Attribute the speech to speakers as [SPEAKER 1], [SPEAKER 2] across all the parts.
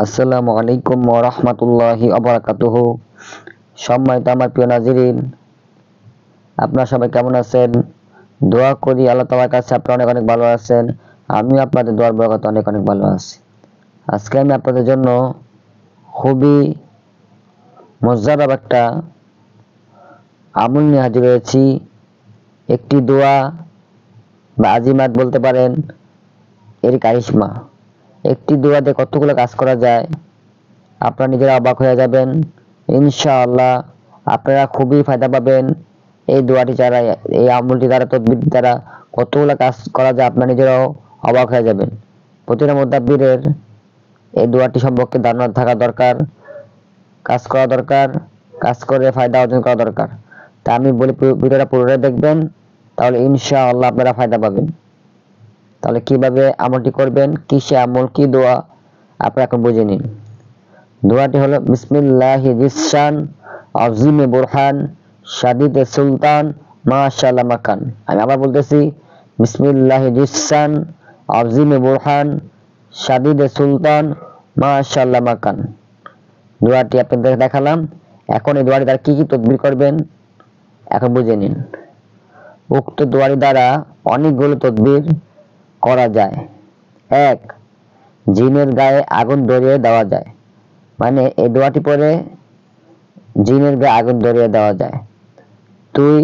[SPEAKER 1] আসসালামু আলাইকুম ওয়া রাহমাতুল্লাহি ওয়া বারাকাতুহু। সম্মানিত আমার প্রিয় নাজিরিন, আপনারা সবাই কেমন আছেন? দোয়া করি আল্লাহ তাআলার কাছে আপনারা অনেক অনেক ভালো আছেন। আমিও আপনাদের দোয়ার বরকতে অনেক অনেক ভালো আছি। আজকে আমি আপনাদের জন্য খুবই মজাদার একটা আমল নিয়ে হাজির হয়েছি। একটি দোয়া বা আজিমাত বলতে পারেন, এর কারিশমা। একটি দোয়া দিয়ে কতগুলো কাজ করা যায় আপনারা নিজেরা অবাক হয়ে যাবেন। ইনশাআল্লাহ আপনারা খুবই ফায়দা পাবেন এই দোয়াটি দ্বারা, এই আমলটি দ্বারা, তদবির দ্বারা কতগুলো কাজ করা যায় আপনারা নিজেরাও অবাক হয়ে যাবেন। প্রতিটা মুদাব্বিরের এই দোয়াটি সম্পর্কে ধারণা থাকা দরকার, কাজ করা দরকার, কাজ করে ফায়দা অর্জন করা দরকার। তা আমি বলি ভিডিওটা পুরোটাই দেখবেন, তাহলে ইনশাআল্লাহ আপনারা ফায়দা পাবেন। তাহলে কিভাবে আমলটি করবেন, কি সে আমল, কি দোয়া, আপনারা এখন বুঝে নিন। দোয়াটি হলো বিসমিল্লাহি জিসান আযিমে বুরহান শাদীদে সুলতান মাশাআল্লাহ মাকান। আমি আবার বলতেছি, বিসমিল্লাহি জিসান আযিমে বুরহান শাদীদে সুলতান মাশাআল্লাহ মাকান। দোয়াটি আপনাদের দেখালাম। এখন এই দোয়াটি দ্বারা কি কি তদবির করবেন এখন বুঝে নিন। উক্ত দোয়াটি দ্বারা অনেকগুলো তদবির করা যায়। এক, জিনের গায়ে আগুন ধরিয়ে দেওয়া যায়, মানে এই দোয়াটি পরে জিনের গায়ে আগুন ধরিয়ে দেওয়া যায়। দুই,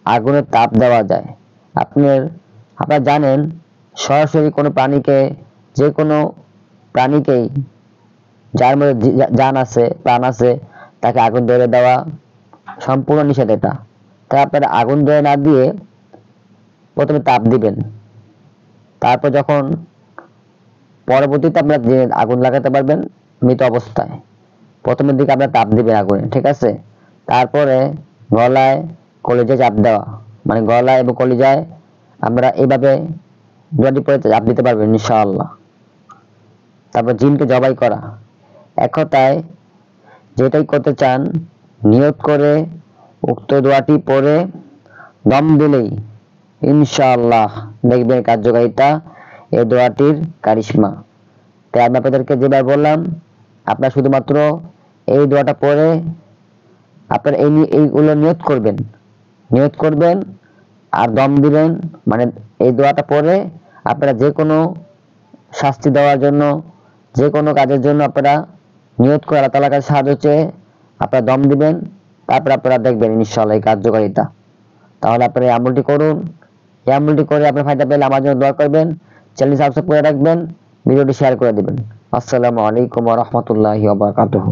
[SPEAKER 1] আগুনের তাপ দেওয়া যায়। আপনারা জানেন সরাসরি কোনো প্রাণীকে, যে কোনো প্রাণীকেই যার মধ্যে জান আছে, প্রাণ আছে, তাকে আগুন ধরিয়ে দেওয়া সম্পূর্ণ নিষেধ। এটা তাই আপনারা আগুন ধরে না দিয়ে প্রথমে তাপ দিবেন, তারপর যখন পরবর্তীতে আপনারা আগুন লাগাতে পারবেন মৃত অবস্থায়। প্রথমের দিকে আপনারা তাপ দিবেন আগুনে, ঠিক আছে? তারপরে গলায় কলিজায় চাপ দেওয়া, মানে গলায় এবং কলিজায় আমরা এইভাবে দোয়াটি পরে চাপ দিতে পারবেন ইনশাআল্লাহ। তারপর জিনকে জবাই করা। এক কথায় যেটাই করতে চান নিয়ত করে উক্ত দোয়াটি পরে দম দিলেই ইনশাআল্লাহ দেখবেন কার্যকারিতা এই দোয়াটির কারিশমা। তাই আমি আপনাদেরকে যেভাবে বললাম, আপনারা শুধুমাত্র এই দোয়াটা পরে আপনারা এইগুলো নিয়ত করবেন আর দম দিবেন। মানে এই দোয়াটা পরে আপনারা যে কোনো শাস্তি দেওয়ার জন্য, যে কোনো কাজের জন্য আপনারা নিয়ত করে আল্লাহ তাআলার কাছে সাহায্য চেয়ে আপনারা দম দিবেন। তারপর আপনারা দেখবেন ইনশাআল্লাহ এই কার্যকারিতা। তাহলে আপনারা এই আমলটি করুন। এই আমলটি করে আপনার ফায়দা পেলে আমার জন্য দোয়া করবেন, চ্যানেল সাবস্ক্রাইব করে রাখবেন, ভিডিওটি শেয়ার করে দিবেন। আসসালামু আলাইকুম ওয়া রাহমাতুল্লাহি ওয়া বারাকাতুহু।